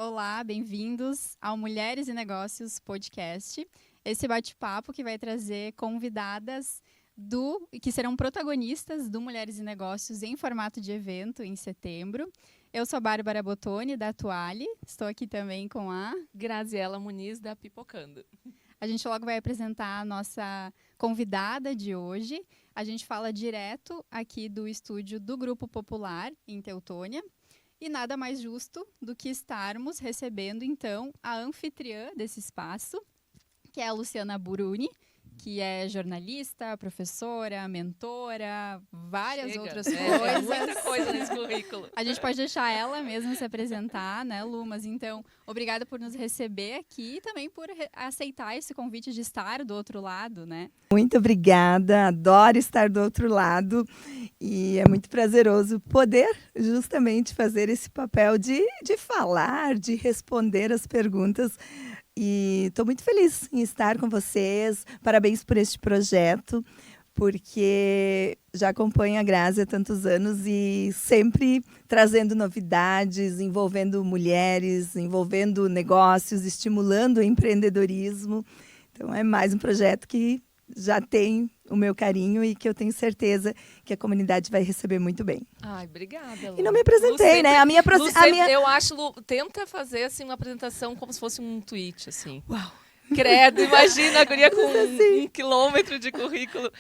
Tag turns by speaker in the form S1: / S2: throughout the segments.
S1: Olá, bem-vindos ao Mulheres e Negócios Podcast. Esse bate-papo que vai trazer convidadas que serão protagonistas do Mulheres e Negócios em formato de evento em setembro. Eu sou a Bárbara Bottoni, da Atuale. Estou aqui também com a
S2: Graziela Muniz, da Pipocando.
S1: A gente logo vai apresentar a nossa convidada de hoje. A gente fala direto aqui do estúdio do Grupo Popular, em Teutônia. E nada mais justo do que estarmos recebendo, então, a anfitriã desse espaço, que é a Luciana Buruni, que é jornalista, professora, mentora, várias outras coisas.
S2: Muita coisa nesse currículo.
S1: A gente pode deixar ela mesma se apresentar, né, Lu? Mas então, obrigada por nos receber aqui e também por aceitar esse convite de estar do outro lado, né?
S3: Muito obrigada, adoro estar do outro lado e é muito prazeroso poder justamente fazer esse papel de falar, de responder as perguntas. E estou muito feliz em estar com vocês. Parabéns por este projeto, porque já acompanho a Grazi há tantos anos e sempre trazendo novidades, envolvendo mulheres, envolvendo negócios, estimulando o empreendedorismo. Então, é mais um projeto que já tem o meu carinho e que eu tenho certeza que a comunidade vai receber muito bem.
S2: Ai, obrigada, Lu.
S3: E não me apresentei, né?
S2: Eu acho, Lu, tenta fazer assim, uma apresentação como se fosse um tweet, assim.
S3: Uau!
S2: Credo, imagina a guria com
S3: assim.
S2: 1 quilômetro de currículo.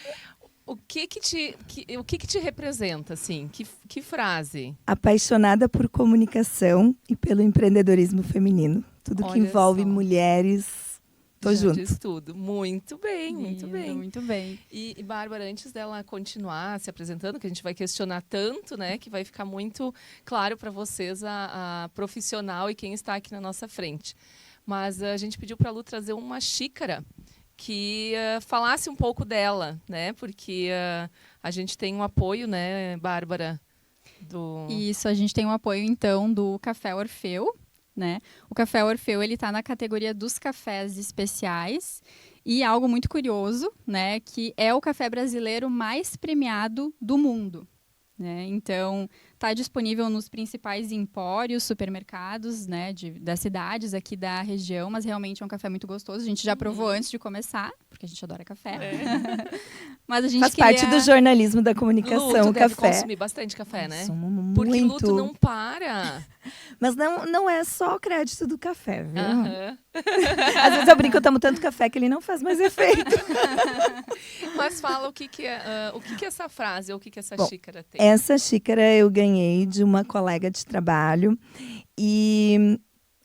S2: O que te representa, assim? Que frase?
S3: Apaixonada por comunicação e pelo empreendedorismo feminino. Tudo que
S2: Olha
S3: envolve
S2: só.
S3: mulheres, tô
S2: Já
S3: junto.
S2: diz tudo. Muito bem, muito
S1: Lindo,
S2: bem.
S1: Muito bem.
S2: E, Bárbara, antes dela continuar se apresentando, que a gente vai questionar tanto, né, que vai ficar muito claro para vocês a profissional e quem está aqui na nossa frente. Mas a gente pediu para a Lu trazer uma xícara que falasse um pouco dela, né, porque a gente tem um apoio, né, Bárbara?
S1: Isso, a gente tem o apoio, então, do Café Orfeu, né? O Café Orfeu, ele está na categoria dos cafés especiais e algo muito curioso, né, que é o café brasileiro mais premiado do mundo, né? Então, está disponível nos principais empórios, supermercados, né, das cidades aqui da região, mas realmente é um café muito gostoso. A gente já provou antes de começar, porque a gente adora café. Mas a gente
S3: Faz parte do jornalismo da comunicação,
S2: Lu, tu
S3: o
S2: deve
S3: café.
S2: consumir bastante café, né?
S3: Consumo
S2: Porque Lu,
S3: muito.
S2: tu não para.
S3: Mas não é só o crédito do café, viu?
S2: Aham.
S3: Às vezes eu brinco, eu tomo tanto café que ele não faz mais efeito.
S2: Mas fala o que é essa frase, ou o que essa
S3: Bom,
S2: xícara tem.
S3: Essa xícara eu ganhei de uma colega de trabalho e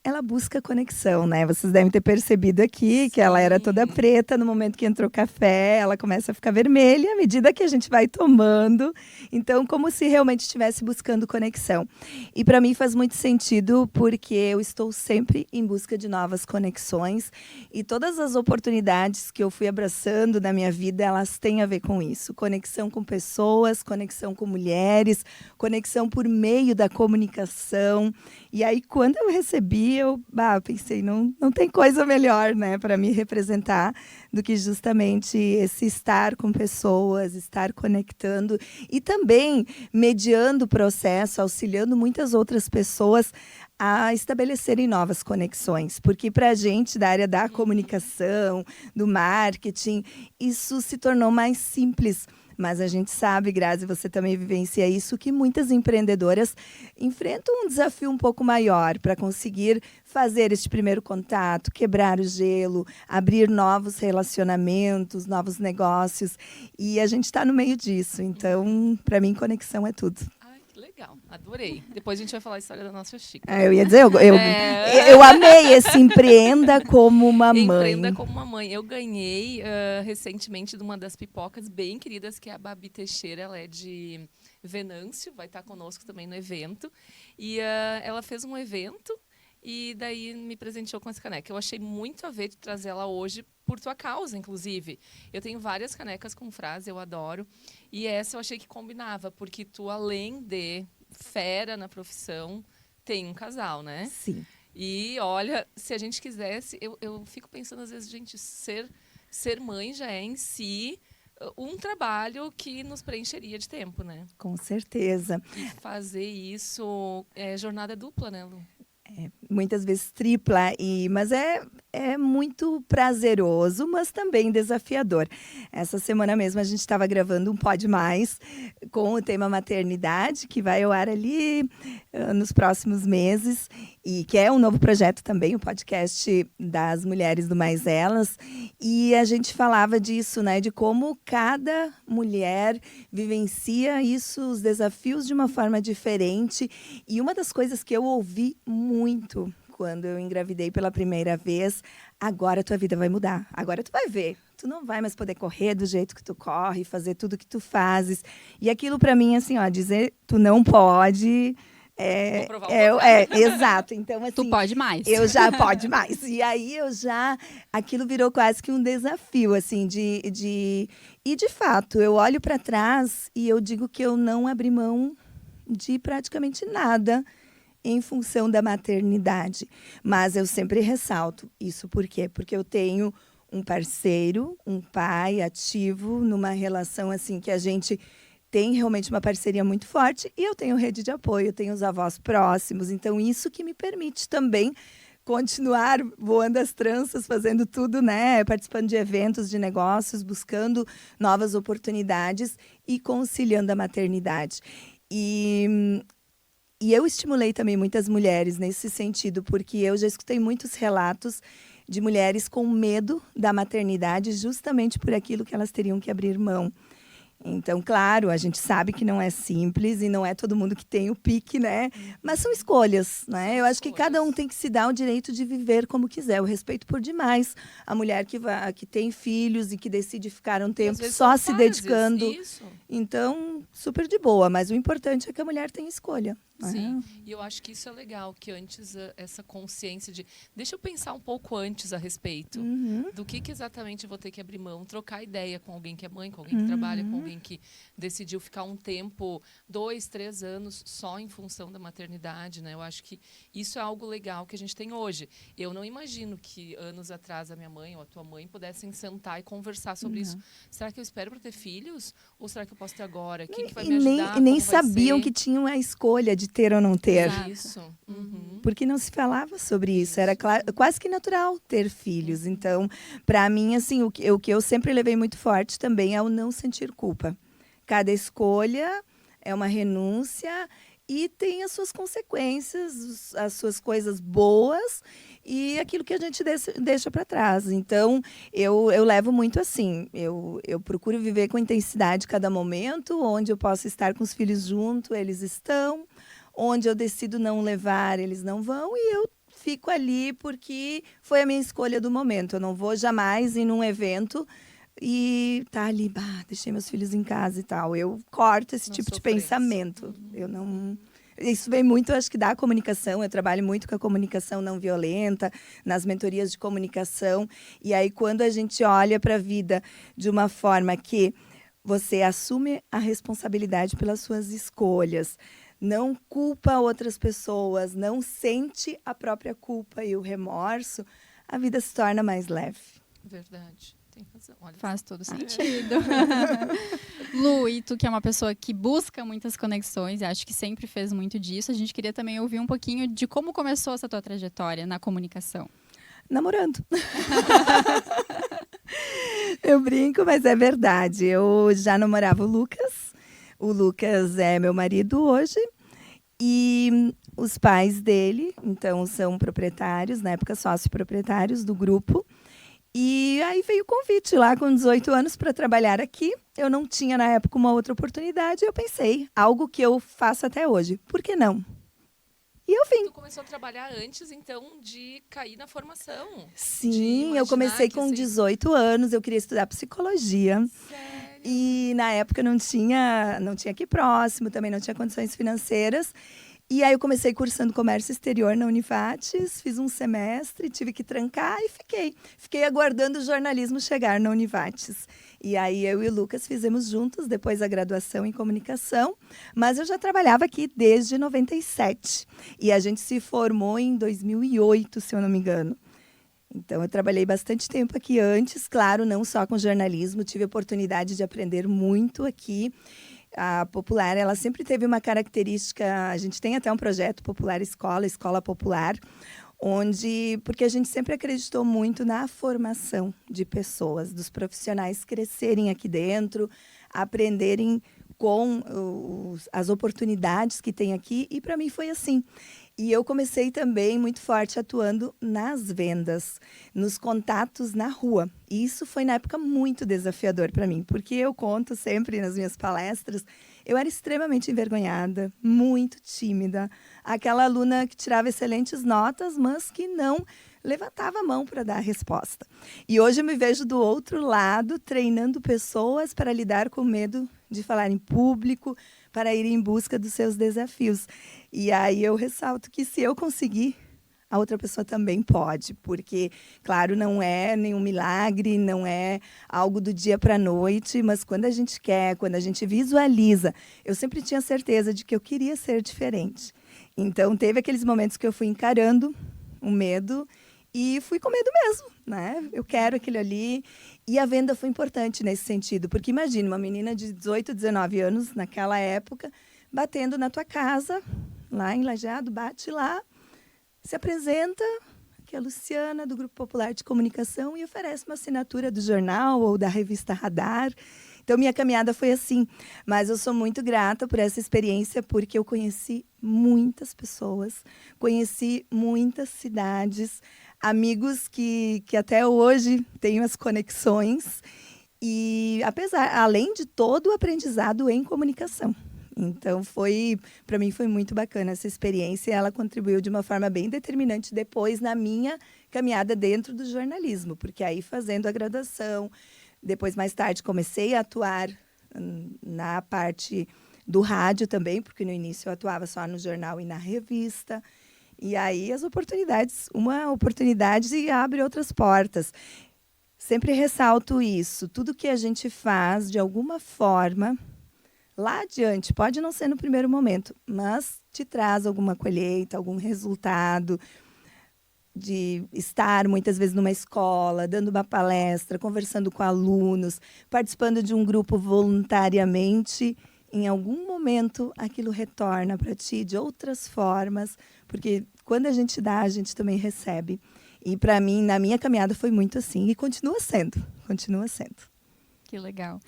S3: ela busca conexão, né? Vocês devem ter percebido aqui que ela era toda preta. No momento que entrou café, ela começa a ficar vermelha à medida que a gente vai tomando. Então, como se realmente estivesse buscando conexão. E para mim faz muito sentido, porque eu estou sempre em busca de novas conexões. E todas as oportunidades que eu fui abraçando na minha vida, elas têm a ver com isso. Conexão com pessoas, conexão com mulheres, conexão por meio da comunicação. E aí, quando eu recebi, eu pensei, não tem coisa melhor, né, para me representar do que justamente esse estar com pessoas, estar conectando e também mediando o processo, auxiliando muitas outras pessoas a estabelecerem novas conexões. Porque para a gente, da área da comunicação, do marketing, isso se tornou mais simples. Mas a gente sabe, Grazi, você também vivencia isso, que muitas empreendedoras enfrentam um desafio um pouco maior para conseguir fazer este primeiro contato, quebrar o gelo, abrir novos relacionamentos, novos negócios. E a gente está no meio disso. Então, para mim, conexão é tudo.
S2: Ai, que legal. Adorei. Depois a gente vai falar a história da nossa xícara.
S3: Eu ia dizer, eu amei esse empreenda como uma mãe.
S2: Empreenda como uma mãe. Eu ganhei recentemente de uma das pipocas bem queridas, que é a Babi Teixeira. Ela é de Venâncio, vai estar conosco também no evento. E ela fez um evento e daí me presenteou com essa caneca. Eu achei muito a ver de trazer ela hoje por tua causa, inclusive. Eu tenho várias canecas com frase, eu adoro. E essa eu achei que combinava, porque tu, além de fera na profissão, tem um casal, né?
S3: Sim.
S2: E, olha, se a gente quisesse... Eu fico pensando, às vezes, gente, ser mãe já é, em si, um trabalho que nos preencheria de tempo, né?
S3: Com certeza.
S2: E fazer isso é jornada dupla, né, Lu?
S3: Muitas vezes tripla, mas é muito prazeroso, mas também desafiador. Essa semana mesmo a gente estava gravando um Pode Mais com o tema maternidade, que vai ao ar ali nos próximos meses, e que é um novo projeto também, o podcast das mulheres do Mais Elas. E a gente falava disso, né, de como cada mulher vivencia isso, os desafios de uma forma diferente. E uma das coisas que eu ouvi muito quando eu engravidei pela primeira vez: agora tua vida vai mudar, agora tu vai ver, tu não vai mais poder correr do jeito que tu corre, fazer tudo que tu fazes. E aquilo para mim, assim, ó, dizer tu não pode...
S2: Vou provar o contrário.
S3: Exato. Então, assim,
S1: Tu pode mais.
S3: eu já pode mais. E aí aquilo virou quase que um desafio, assim, e de fato, eu olho para trás e eu digo que eu não abri mão de praticamente nada em função da maternidade. Mas eu sempre ressalto isso. Por quê? Porque eu tenho um parceiro, um pai ativo, numa relação assim que a gente tem realmente uma parceria muito forte, e eu tenho rede de apoio, eu tenho os avós próximos. Então, isso que me permite também continuar voando as tranças, fazendo tudo, né? Participando de eventos, de negócios, buscando novas oportunidades e conciliando a maternidade. E eu estimulei também muitas mulheres nesse sentido, porque eu já escutei muitos relatos de mulheres com medo da maternidade, justamente por aquilo que elas teriam que abrir mão. Então, claro, a gente sabe que não é simples e não é todo mundo que tem o pique, né? Mas são escolhas, né? Eu acho que cada um tem que se dar o direito de viver como quiser. Eu respeito por demais a mulher que tem filhos e que decide ficar um tempo só se dedicando.
S2: Isso.
S3: Então, super de boa. Mas o importante é que a mulher tenha escolha.
S2: Sim, e eu acho que isso é legal, que antes essa consciência de... Deixa eu pensar um pouco antes a respeito do que exatamente eu vou ter que abrir mão, trocar ideia com alguém que é mãe, com alguém que trabalha, com alguém que decidiu ficar um tempo, 2, 3 anos, só em função da maternidade, né? Eu acho que isso é algo legal que a gente tem hoje. Eu não imagino que anos atrás a minha mãe ou a tua mãe pudessem sentar e conversar sobre isso. Será que eu espero para ter filhos? Ou será que eu posso ter agora? Quem que vai me ajudar?
S3: E nem
S2: Como vai
S3: sabiam
S2: ser?
S3: que tinham a escolha de ter ou não ter.
S2: Isso.
S3: Porque não se falava sobre isso. Era quase que natural ter filhos. Então, para mim, assim, o que eu sempre levei muito forte também é o não sentir culpa. Cada escolha é uma renúncia e tem as suas consequências, as suas coisas boas e aquilo que a gente deixa para trás. Então, eu levo muito assim. Eu procuro viver com intensidade cada momento, onde eu posso estar com os filhos junto, eles estão. Onde eu decido não levar, eles não vão, e eu fico ali porque foi a minha escolha do momento. Eu não vou jamais ir num evento e tá ali, deixei meus filhos em casa e tal. Eu corto esse tipo de pensamento. Eu não... Isso vem muito, acho que, da comunicação. Eu trabalho muito com a comunicação não violenta, nas mentorias de comunicação. E aí, quando a gente olha para a vida de uma forma que você assume a responsabilidade pelas suas escolhas, não culpa outras pessoas, não sente a própria culpa e o remorso, a vida se torna mais leve.
S2: Verdade, tem razão. Olha,
S1: faz todo sentido. Lu, e tu que é uma pessoa que busca muitas conexões, e acho que sempre fez muito disso, a gente queria também ouvir um pouquinho de como começou essa tua trajetória na comunicação.
S3: Namorando. Eu brinco, mas é verdade. Eu já namorava o Lucas. O Lucas é meu marido hoje. E os pais dele, então, são proprietários, na época sócio-proprietários do grupo. E aí veio o convite lá com 18 anos para trabalhar aqui. Eu não tinha, na época, uma outra oportunidade. Eu pensei, algo que eu faço até hoje. Por que não? E eu vim.
S2: Tu começou a trabalhar antes, então, de cair na formação?
S3: Sim, eu comecei com 18 anos. Eu queria estudar psicologia.
S2: Sério?
S3: E na época não tinha aqui próximo, também não tinha condições financeiras. E aí eu comecei cursando comércio exterior na Univates, fiz um semestre, tive que trancar e fiquei aguardando o jornalismo chegar na Univates. E aí eu e o Lucas fizemos juntos depois a graduação em comunicação, mas eu já trabalhava aqui desde 97. E a gente se formou em 2008, se eu não me engano. Então, eu trabalhei bastante tempo aqui antes, claro, não só com jornalismo, tive a oportunidade de aprender muito aqui. A Popular, ela sempre teve uma característica, a gente tem até um projeto Popular Escola, Escola Popular, porque a gente sempre acreditou muito na formação de pessoas, dos profissionais crescerem aqui dentro, aprenderem com as oportunidades que tem aqui, e para mim foi assim. E eu comecei também muito forte atuando nas vendas, nos contatos na rua. E isso foi, na época, muito desafiador para mim, porque eu conto sempre nas minhas palestras, eu era extremamente envergonhada, muito tímida, aquela aluna que tirava excelentes notas, mas que não levantava a mão para dar a resposta. E hoje eu me vejo do outro lado, treinando pessoas para lidar com medo de falar em público, para ir em busca dos seus desafios. E aí eu ressalto que se eu conseguir, a outra pessoa também pode, porque, claro, não é nenhum milagre, não é algo do dia para a noite, mas quando a gente quer, quando a gente visualiza, eu sempre tinha certeza de que eu queria ser diferente. Então, teve aqueles momentos que eu fui encarando o medo e fui com medo mesmo, né? Eu quero aquilo ali. E a venda foi importante nesse sentido, porque imagina uma menina de 18, 19 anos, naquela época, batendo na tua casa, lá em Lajeado, bate lá, se apresenta, que é a Luciana, do Grupo Popular de Comunicação, e oferece uma assinatura do jornal ou da revista Radar. Então, minha caminhada foi assim. Mas eu sou muito grata por essa experiência, porque eu conheci muitas pessoas, conheci muitas cidades, amigos que até hoje tenho as conexões. E, além de todo o aprendizado em comunicação. Então, para mim, foi muito bacana essa experiência, e ela contribuiu de uma forma bem determinante depois na minha caminhada dentro do jornalismo, porque aí, fazendo a graduação, depois, mais tarde, comecei a atuar na parte do rádio também, porque no início eu atuava só no jornal e na revista. E aí uma oportunidade abre outras portas. Sempre ressalto isso, tudo que a gente faz, de alguma forma, lá adiante, pode não ser no primeiro momento, mas te traz alguma colheita, algum resultado, de estar muitas vezes numa escola, dando uma palestra, conversando com alunos, participando de um grupo voluntariamente. Em algum momento, aquilo retorna para ti de outras formas, porque quando a gente dá, a gente também recebe. E, para mim, na minha caminhada, foi muito assim, e continua sendo, continua sendo.
S1: Que legal.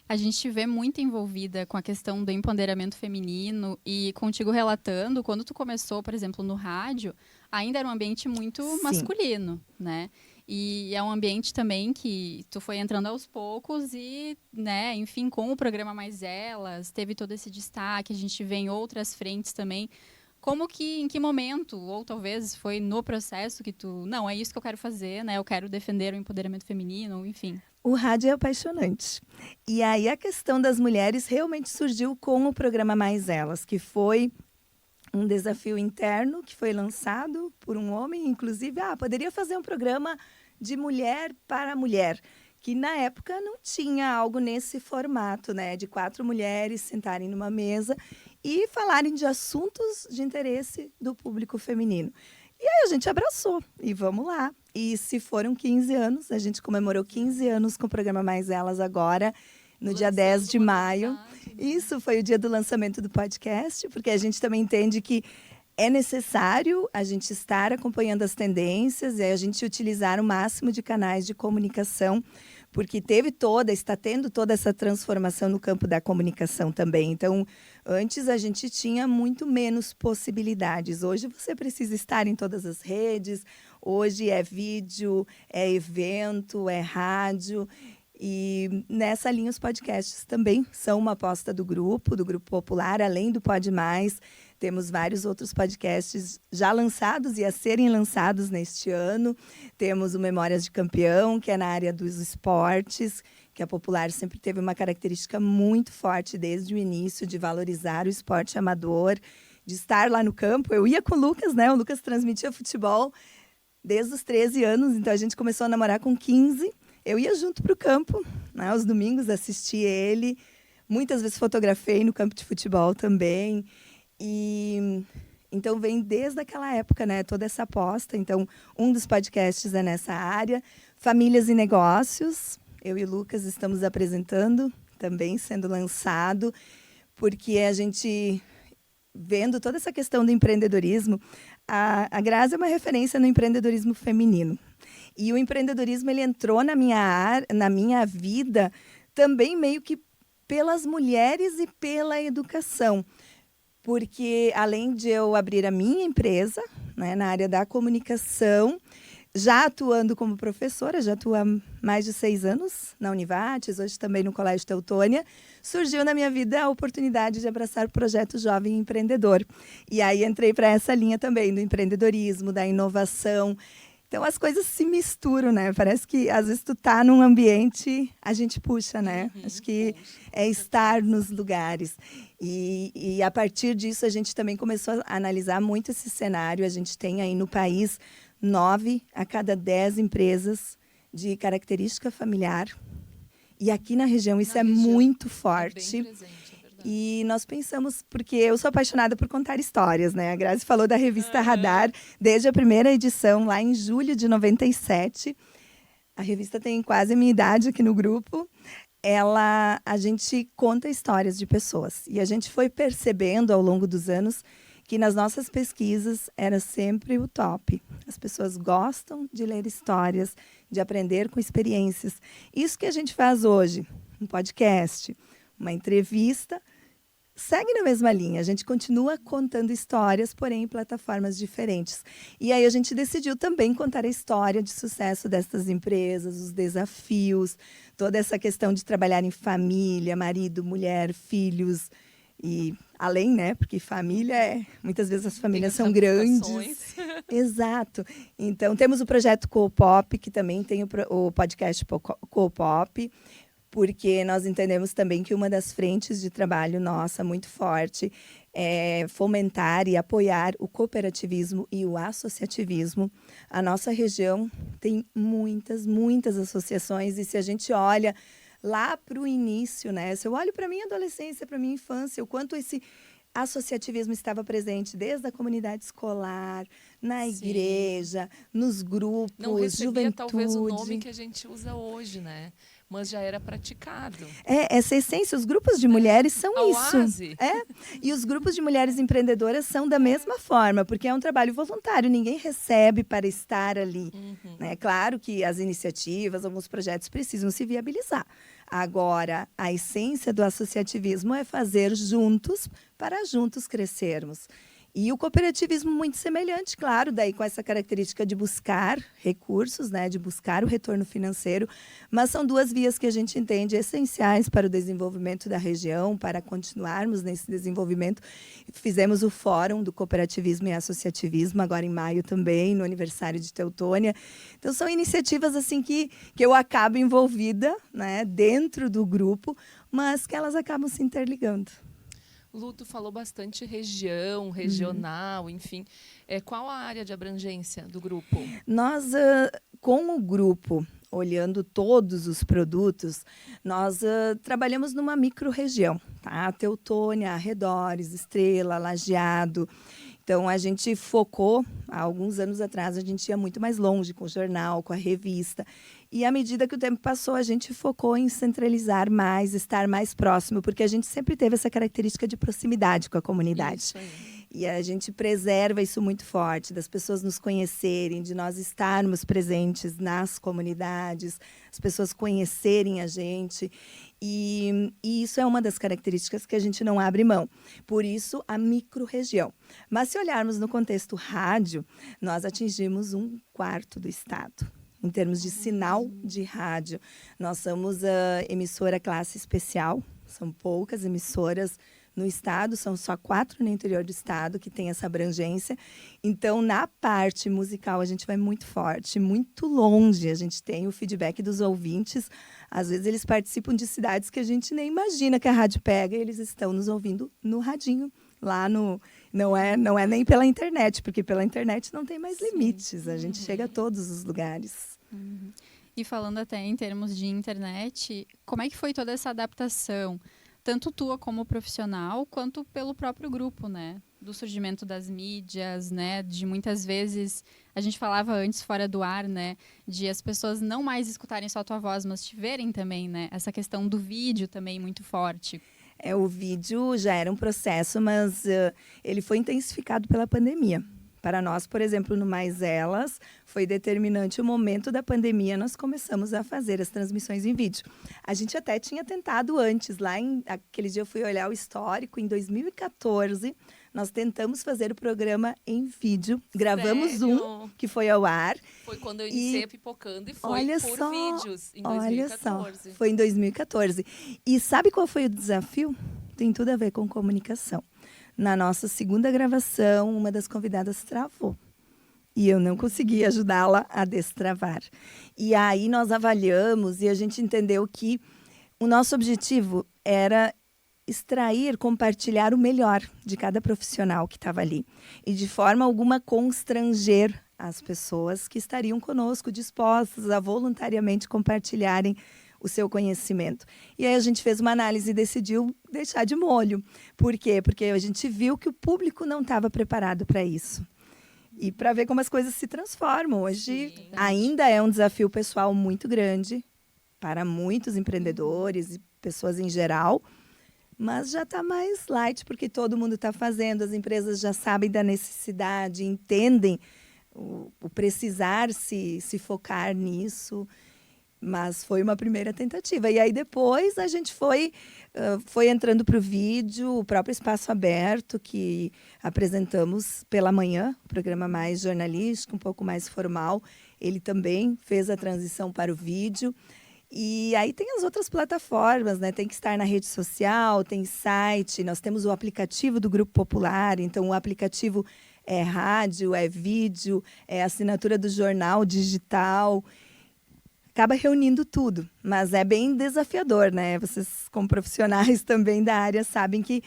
S1: A gente te vê muito envolvida com a questão do empoderamento feminino, e contigo relatando, quando tu começou, por exemplo, no rádio, ainda era um ambiente muito masculino, né? E é um ambiente também que tu foi entrando aos poucos e, né, enfim, com o programa Mais Elas, teve todo esse destaque, a gente vê em outras frentes também. Em que momento, ou talvez foi no processo que tu, não, é isso que eu quero fazer, né? Eu quero defender o empoderamento feminino, enfim.
S3: O rádio é apaixonante. E aí a questão das mulheres realmente surgiu com o programa Mais Elas, que foi um desafio interno que foi lançado por um homem, inclusive, poderia fazer um programa de mulher para mulher, que na época não tinha algo nesse formato, né, de 4 mulheres sentarem numa mesa e falarem de assuntos de interesse do público feminino. E aí a gente abraçou, e vamos lá. E se foram 15 anos, a gente comemorou 15 anos com o programa Mais Elas agora, no dia 10 de maio. Isso foi o dia do lançamento do podcast, porque a gente também entende que é necessário a gente estar acompanhando as tendências e a gente utilizar o máximo de canais de comunicação, porque está tendo toda essa transformação no campo da comunicação também. Então, antes a gente tinha muito menos possibilidades. Hoje você precisa estar em todas as redes, hoje é vídeo, é evento, é rádio. E nessa linha os podcasts também são uma aposta do Grupo Popular, além do Pode Mais. Temos vários outros podcasts já lançados e a serem lançados neste ano. Temos o Memórias de Campeão, que é na área dos esportes, que a Popular sempre teve uma característica muito forte desde o início de valorizar o esporte amador, de estar lá no campo. Eu ia com o Lucas, né? O Lucas transmitia futebol desde os 13 anos, então a gente começou a namorar com 15. Eu ia junto para o campo, né, aos domingos, assisti ele. Muitas vezes fotografei no campo de futebol também. E então vem desde aquela época, né, toda essa aposta. Então, um dos podcasts é nessa área. Famílias e Negócios, eu e o Lucas estamos apresentando, também sendo lançado. porque a gente, vendo toda essa questão do empreendedorismo, a Grazi é uma referência no empreendedorismo feminino. E o empreendedorismo ele entrou na minha vida também meio que pelas mulheres e pela educação. Porque, além de eu abrir a minha empresa, né, na área da comunicação, já atuando como professora, já atuo há mais de 6 anos na Univates, hoje também no Colégio Teutônia, surgiu na minha vida a oportunidade de abraçar o projeto Jovem Empreendedor. E aí entrei para essa linha também do empreendedorismo, da inovação. Então as coisas se misturam, né? Parece que às vezes tu tá num ambiente, a gente puxa, né? Acho que é estar nos lugares. E a partir disso a gente também começou a analisar muito esse cenário. A gente tem aí no país 9 a cada 10 empresas de característica familiar. E aqui na região isso é muito forte.
S2: É bem presente, é verdade.
S3: E nós pensamos, porque eu sou apaixonada por contar histórias, né? A Grazi falou da revista Radar, desde a primeira edição, lá em julho de 97. A revista tem quase a minha idade aqui no grupo. A gente conta histórias de pessoas. E a gente foi percebendo ao longo dos anos que nas nossas pesquisas era sempre o top. As pessoas gostam de ler histórias, de aprender com experiências. Isso que a gente faz hoje, um podcast, uma entrevista, segue na mesma linha. A gente continua contando histórias, porém em plataformas diferentes. E aí a gente decidiu também contar a história de sucesso dessas empresas, os desafios, toda essa questão de trabalhar em família, marido, mulher, filhos. E além, né? Porque família muitas vezes as famílias são grandes. Exato. Então, temos o projeto Coopop, que também tem o podcast Coopop, porque nós entendemos também que uma das frentes de trabalho nossa, muito forte, é fomentar e apoiar o cooperativismo e o associativismo. A nossa região tem muitas associações, e se a gente olha lá para o início, né? Se eu olho para a minha adolescência, para a minha infância, o quanto esse associativismo estava presente desde a comunidade escolar, na igreja, nos grupos,
S2: não recebia
S3: juventude.
S2: Talvez o nome que a gente usa hoje, né? Mas já era praticado.
S3: Essa essência, os grupos de mulheres são isso.
S2: Oase.
S3: E os grupos de mulheres empreendedoras são da mesma forma, porque é um trabalho voluntário, ninguém recebe para estar ali. É claro que as iniciativas, alguns projetos precisam se viabilizar. Agora, a essência do associativismo é fazer juntos para juntos crescermos. E o cooperativismo muito semelhante, claro, daí com essa característica de buscar recursos, né, de buscar o retorno financeiro, mas são 2 vias que a gente entende essenciais para o desenvolvimento da região, para continuarmos nesse desenvolvimento. Fizemos o Fórum do Cooperativismo e Associativismo, agora em maio também, no aniversário de Teutônia. Então, são iniciativas assim que eu acabo envolvida, né, dentro do grupo, mas que elas acabam se interligando.
S2: Lu, tu falou bastante região, regional, enfim. Qual a área de abrangência do grupo?
S3: Nós, com o grupo, olhando todos os produtos, nós trabalhamos numa micro-região, tá? Teutônia, Arredores, Estrela, Lajeado. Então, a gente focou, há alguns anos atrás, a gente ia muito mais longe com o jornal, com a revista. E, à medida que o tempo passou, a gente focou em centralizar mais, estar mais próximo, porque a gente sempre teve essa característica de proximidade com a comunidade.
S2: Isso aí.
S3: E a gente preserva isso muito forte, das pessoas nos conhecerem, de nós estarmos presentes nas comunidades, as pessoas conhecerem a gente. E isso é uma das características que a gente não abre mão. Por isso, a micro-região. Mas, se olharmos no contexto rádio, nós atingimos 1/4 do estado. Em termos de sinal de rádio, nós somos a emissora classe especial. São poucas emissoras no estado, são só 4 no interior do estado que tem essa abrangência. Então, na parte musical, a gente vai muito forte, muito longe. A gente tem o feedback dos ouvintes. Às vezes, eles participam de cidades que a gente nem imagina que a rádio pega, e eles estão nos ouvindo no radinho. Lá no... Não é nem pela internet, porque pela internet não tem mais limites. A gente chega a todos os lugares.
S1: E falando até em termos de internet, como é que foi toda essa adaptação? Tanto tua como profissional, quanto pelo próprio grupo, né? Do surgimento das mídias, né? De muitas vezes, a gente falava antes fora do ar, né? De as pessoas não mais escutarem só a tua voz, mas te verem também, né? Essa questão do vídeo também muito forte.
S3: O vídeo já era um processo, mas ele foi intensificado pela pandemia. Para nós, por exemplo, no Mais Elas, foi determinante o momento da pandemia, nós começamos a fazer as transmissões em vídeo. A gente até tinha tentado antes, aquele dia eu fui olhar o histórico, em 2014, nós tentamos fazer o programa em vídeo, gravamos
S2: Sério?
S3: que foi ao ar.
S2: Foi quando eu iniciei a Pipocando e foi
S3: olha
S2: por
S3: só,
S2: vídeos, em
S3: olha
S2: 2014.
S3: só, foi em 2014. E sabe qual foi o desafio? Tem tudo a ver com comunicação. Na nossa segunda gravação, uma das convidadas travou. E eu não consegui ajudá-la a destravar. E aí nós avaliamos e a gente entendeu que o nosso objetivo era extrair, compartilhar o melhor de cada profissional que estava ali. E de forma alguma constranger as pessoas que estariam conosco, dispostas a voluntariamente compartilharem o seu conhecimento. E aí a gente fez uma análise e decidiu deixar de molho. Por quê? Porque a gente viu que o público não estava preparado para isso. E para ver como as coisas se transformam. Hoje ainda é um desafio pessoal muito grande para muitos empreendedores e pessoas em geral, mas já está mais light, porque todo mundo está fazendo, as empresas já sabem da necessidade, entendem o precisar se focar nisso. Mas foi uma primeira tentativa. E aí depois a gente foi entrando para o vídeo, o próprio Espaço Aberto, que apresentamos pela manhã, programa mais jornalístico, um pouco mais formal. Ele também fez a transição para o vídeo. E aí tem as outras plataformas, né? Tem que estar na rede social, tem site, nós temos o aplicativo do Grupo Popular, então o aplicativo é rádio, é vídeo, é assinatura do jornal digital. Acaba reunindo tudo, mas é bem desafiador, né? Vocês, como profissionais também da área, sabem que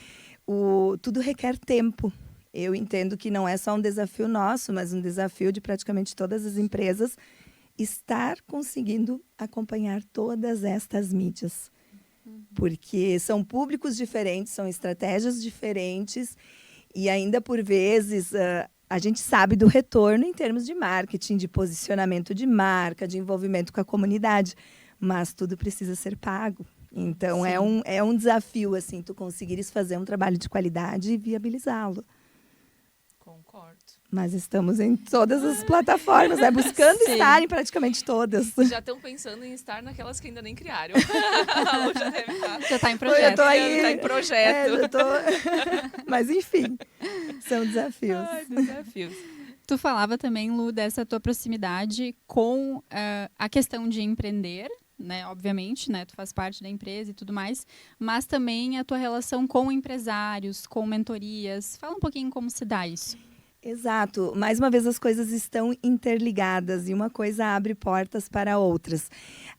S3: tudo requer tempo. Eu entendo que não é só um desafio nosso, mas um desafio de praticamente todas as empresas estar conseguindo acompanhar todas estas mídias. Porque são públicos diferentes, são estratégias diferentes e ainda por vezes a gente sabe do retorno em termos de marketing, de posicionamento de marca, de envolvimento com a comunidade, mas tudo precisa ser pago. Então, é um desafio, assim, tu conseguires fazer um trabalho de qualidade e viabilizá-lo.
S2: Concordo.
S3: Mas estamos em todas as plataformas, né? Buscando estar em praticamente todas.
S2: Já estão pensando em estar naquelas que ainda nem criaram.
S1: Já está em projeto.
S3: Eu tô aí,
S2: Já está em projeto.
S3: Mas, enfim, são desafios.
S2: Ai, desafios.
S1: Tu falava também, Lu, dessa tua proximidade com a questão de empreender, né? Obviamente, né? Tu faz parte da empresa e tudo mais, mas também a tua relação com empresários, com mentorias. Fala um pouquinho como se dá isso.
S3: Exato. Mais uma vez, as coisas estão interligadas e uma coisa abre portas para outras.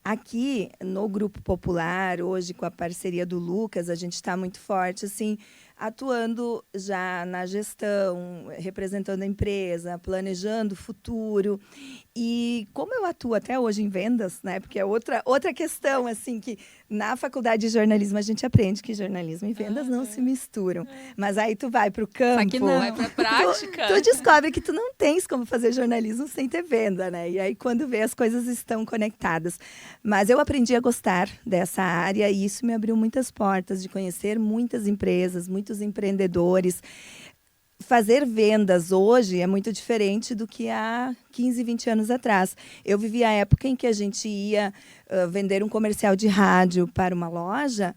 S3: Aqui, no Grupo Popular, hoje, com a parceria do Lucas, a gente está muito forte, assim, atuando já na gestão, representando a empresa, planejando o futuro. E como eu atuo até hoje em vendas, né? Porque é outra questão, assim, que na faculdade de jornalismo a gente aprende que jornalismo e vendas não se misturam. Mas aí tu vai para o campo...
S1: Aqui não.
S2: Vai para a prática.
S3: Tu descobre que tu não tens como fazer jornalismo sem ter venda, né? E aí, quando vê, as coisas estão conectadas. Mas eu aprendi a gostar dessa área e isso me abriu muitas portas de conhecer muitas empresas, muitos empreendedores. Fazer vendas hoje é muito diferente do que há 15, 20 anos atrás. Eu vivi a época em que a gente ia vender um comercial de rádio para uma loja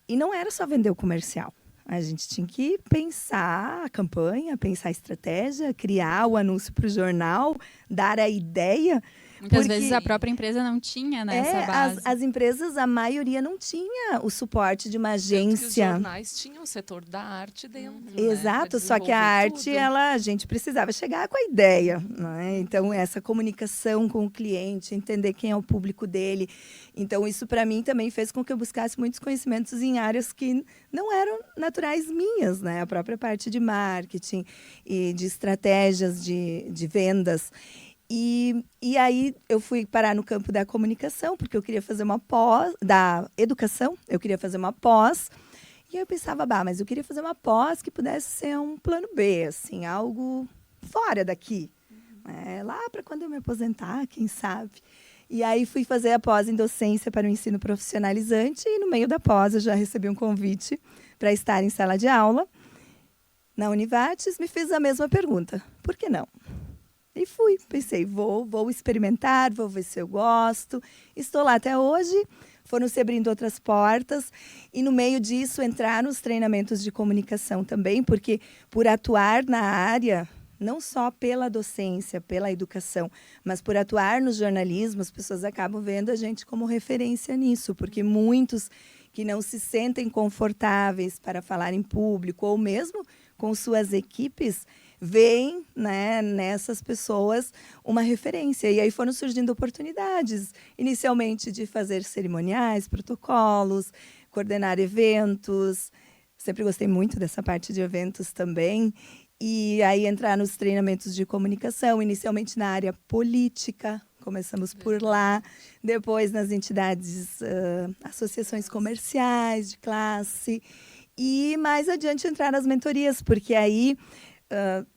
S3: e não era só vender o comercial. A gente tinha que pensar a campanha, pensar a estratégia, criar o anúncio para o jornal, dar a ideia.
S1: Muitas vezes a própria empresa não tinha, né, essa base.
S3: As empresas, a maioria não tinha o suporte de uma agência.
S2: Tanto que os jornais tinham o setor da arte dentro.
S3: Exato,
S2: né,
S3: só que a arte,
S2: tudo.
S3: a gente precisava chegar com a ideia, né? Então, essa comunicação com o cliente, entender quem é o público dele. Então, isso para mim também fez com que eu buscasse muitos conhecimentos em áreas que não eram naturais minhas, né? A própria parte de marketing e de estratégias de vendas. E aí eu fui parar no campo da comunicação, porque eu queria fazer uma pós, da educação, eu queria fazer uma pós. E aí eu pensava, mas eu queria fazer uma pós que pudesse ser um plano B, assim, algo fora daqui. Lá para quando eu me aposentar, quem sabe. E aí fui fazer a pós em docência para o ensino profissionalizante e no meio da pós eu já recebi um convite para estar em sala de aula. Na Univates me fiz a mesma pergunta, por que não? E fui, pensei, vou experimentar, vou ver se eu gosto. Estou lá até hoje, foram se abrindo outras portas e no meio disso entrar nos treinamentos de comunicação também, porque por atuar na área, não só pela docência, pela educação, mas por atuar no jornalismo, as pessoas acabam vendo a gente como referência nisso, porque muitos que não se sentem confortáveis para falar em público ou mesmo com suas equipes, veem, né, nessas pessoas uma referência. E aí foram surgindo oportunidades, inicialmente de fazer cerimoniais, protocolos, coordenar eventos. Sempre gostei muito dessa parte de eventos também. E aí entrar nos treinamentos de comunicação, inicialmente na área política, começamos por lá, depois nas entidades, associações comerciais de classe, e mais adiante entrar nas mentorias, porque aí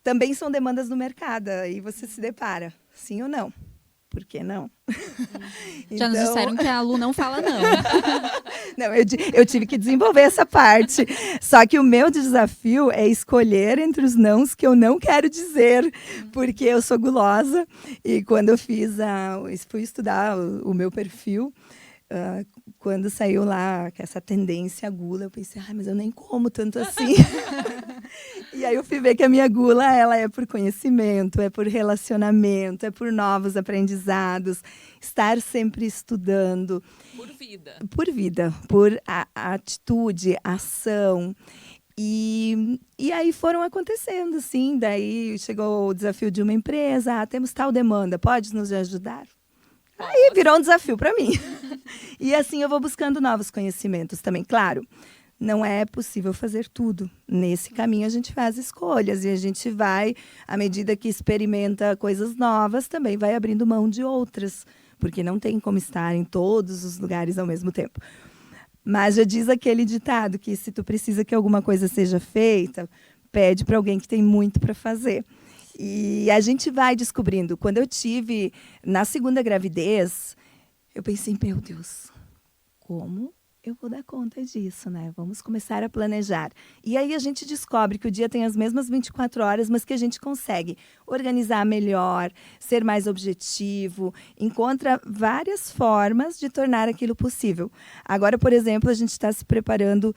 S3: também são demandas do mercado, aí você se depara, sim ou não? Por que não?
S1: Já nos disseram que a Lu não fala não.
S3: Não, eu tive que desenvolver essa parte. Só que o meu desafio é escolher entre os nãos que eu não quero dizer, porque eu sou gulosa. E quando eu fui estudar o meu perfil, quando saiu lá essa tendência à gula, eu pensei, mas eu nem como tanto assim. E aí eu fui ver que a minha gula, ela é por conhecimento, é por relacionamento, é por novos aprendizados, estar sempre estudando.
S2: Por vida.
S3: Por vida, por a atitude, a ação. E aí foram acontecendo, assim. Daí chegou o desafio de uma empresa, temos tal demanda, pode nos ajudar? Aí virou um desafio para mim. E assim eu vou buscando novos conhecimentos também. Claro, não é possível fazer tudo. Nesse caminho a gente faz escolhas e a gente vai, à medida que experimenta coisas novas, também vai abrindo mão de outras, porque não tem como estar em todos os lugares ao mesmo tempo. Mas já diz aquele ditado que se tu precisa que alguma coisa seja feita, pede para alguém que tem muito para fazer. E a gente vai descobrindo. Quando eu tive na segunda gravidez, eu pensei, meu Deus, como eu vou dar conta disso, né? Vamos começar a planejar. E aí a gente descobre que o dia tem as mesmas 24 horas, mas que a gente consegue organizar melhor, ser mais objetivo, encontra várias formas de tornar aquilo possível. Agora, por exemplo, a gente está se preparando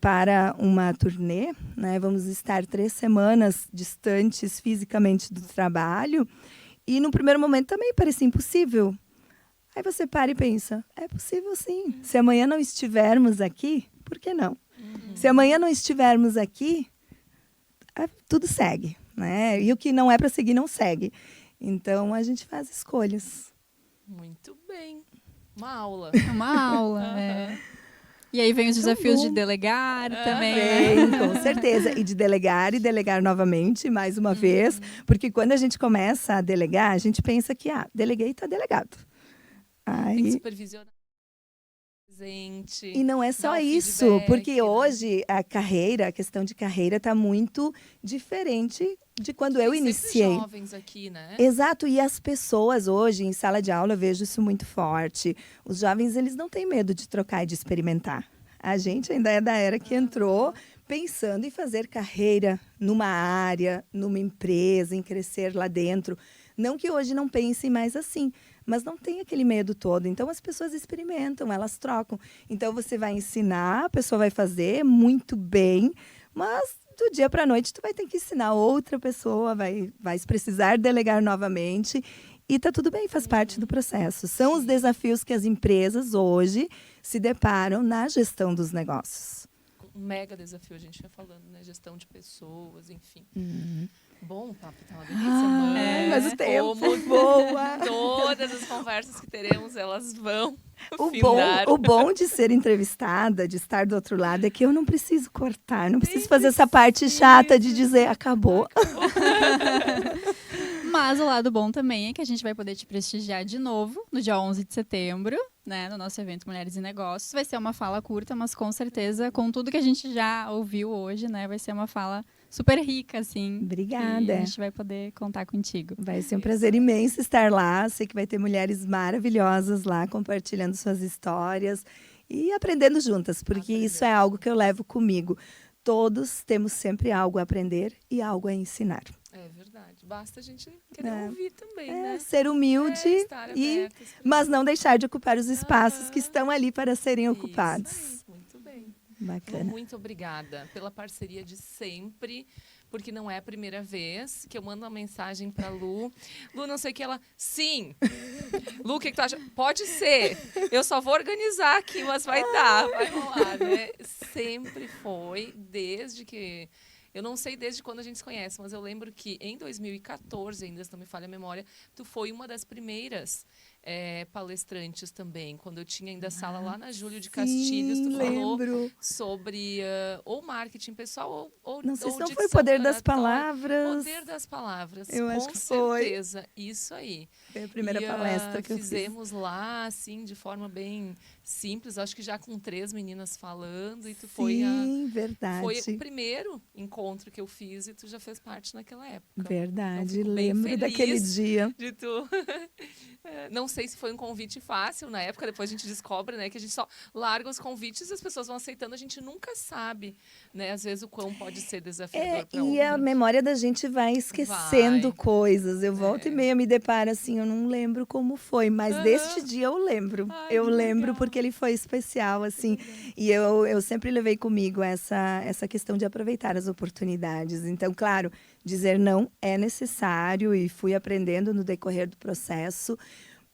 S3: para uma turnê, né? Vamos estar 3 semanas distantes fisicamente do trabalho, e no primeiro momento também parecia impossível. Aí você para e pensa, é possível sim. Se amanhã não estivermos aqui, por que não? Se amanhã não estivermos aqui, tudo segue, né? E o que não é para seguir, não segue. Então, a gente faz escolhas.
S2: Muito bem. Uma aula.
S1: Uma aula, é. E aí vem os desafios de delegar também,
S3: Vem,
S1: né?
S3: com certeza. E de delegar e delegar novamente, mais uma vez. Porque quando a gente começa a delegar, a gente pensa que, deleguei, está delegado.
S2: Tem que
S3: Aí,
S2: supervisionar. Presente.
S3: e não é só
S2: dar um
S3: isso,
S2: feedback,
S3: porque
S2: né?
S3: hoje a questão de carreira está muito diferente de quando eu
S2: Tem sempre
S3: iniciei.
S2: jovens aqui, né?
S3: Exato, e as pessoas hoje, em sala de aula, eu vejo isso muito forte. Os jovens, eles não têm medo de trocar e de experimentar. A gente ainda é da era que entrou pensando em fazer carreira numa área, numa empresa, em crescer lá dentro. Não que hoje não pensem mais assim, mas não tem aquele medo todo. Então, as pessoas experimentam, elas trocam. Então, você vai ensinar, a pessoa vai fazer muito bem, mas do dia para a noite, tu vai ter que ensinar outra pessoa, vai precisar delegar novamente. E tá tudo bem, faz parte do processo. São os desafios que as empresas hoje se deparam na gestão dos negócios.
S2: Um mega desafio, a gente vai falando, né? Gestão de pessoas, enfim. Bom, o papo tá uma delícia, mãe.
S3: Mas o tempo
S2: Como
S3: voa.
S2: todas as conversas que teremos, elas vão
S3: O
S2: findar.
S3: bom de ser entrevistada, de estar do outro lado, é que eu não preciso cortar, não preciso fazer essa parte chata de dizer acabou.
S1: Mas o lado bom também é que a gente vai poder te prestigiar de novo no dia 11 de setembro, né, no nosso evento Mulheres e Negócios. Vai ser uma fala curta, mas com certeza, com tudo que a gente já ouviu hoje, né, vai ser uma fala super rica, assim.
S3: Obrigada.
S1: E a gente vai poder contar contigo.
S3: Vai ser um prazer imenso estar lá. Sei que vai ter mulheres maravilhosas lá compartilhando suas histórias e aprendendo juntas, porque isso é algo que eu levo comigo. Todos temos sempre algo a aprender e algo a ensinar.
S2: É verdade. Basta a gente querer ouvir também, né?
S3: Ser humilde,
S2: Estar abertas pra
S3: mas não deixar de ocupar os espaços que estão ali para serem
S2: isso
S3: ocupados.
S2: aí. Muito bem.
S3: Bacana.
S2: Muito obrigada pela parceria de sempre, porque não é a primeira vez que eu mando uma mensagem para Lu. Lu, não sei o que, ela... Sim! Lu, o que tu acha? Pode ser! Eu só vou organizar aqui, mas vai dar, vai rolar, né? Sempre foi, desde que... Eu não sei desde quando a gente se conhece, mas eu lembro que em 2014, ainda se não me falha a memória, tu foi uma das primeiras palestrantes também. Quando eu tinha ainda sala lá na Júlio de Castilhos, tu falou sobre ou marketing pessoal ou
S3: não sei se não
S2: dicção,
S3: foi o poder das
S2: oratória.
S3: palavras.
S2: Poder das palavras,
S3: Eu acho
S2: com
S3: que foi.
S2: certeza. Isso aí.
S3: Foi a primeira palestra que eu fiz.
S2: Fizemos lá, assim, de forma bem simples, acho que já com 3 meninas falando, e tu foi
S3: verdade.
S2: Foi o primeiro encontro que eu fiz e tu já fez parte naquela época.
S3: Verdade,
S2: então, bem
S3: lembro daquele dia.
S2: De tu. Não sei se foi um convite fácil na época, depois a gente descobre, né, que a gente só larga os convites e as pessoas vão aceitando, a gente nunca sabe, né, às vezes o quão pode ser desafiador para
S3: E a memória da gente vai esquecendo coisas. Eu volto e meia me deparo assim, eu não lembro como foi, mas deste dia eu lembro. Eu lembro porque ele foi especial, assim. E eu sempre levei comigo essa questão de aproveitar as oportunidades. Então, claro, dizer não é necessário e fui aprendendo no decorrer do processo.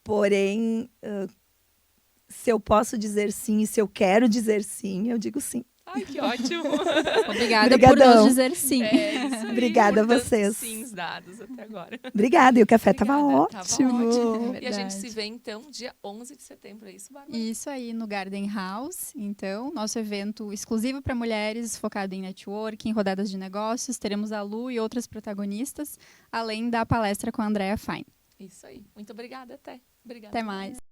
S3: Porém, se eu posso dizer sim e se eu quero dizer sim, eu digo sim.
S2: Ai, que ótimo!
S1: Obrigada por nos dizer sim.
S2: Isso aí,
S3: obrigada a vocês.
S2: Sims dados até agora.
S3: Obrigada, e o café estava
S2: ótimo.
S3: ótimo.
S2: E a gente se vê, então, dia 11 de setembro, é isso, Bárbara?
S1: Isso aí, no Garden House. Então, nosso evento exclusivo para mulheres, focado em networking, rodadas de negócios. Teremos a Lu e outras protagonistas, além da palestra com a Andrea Fine.
S2: Isso aí. Muito obrigada, até. Obrigada.
S1: Até mais.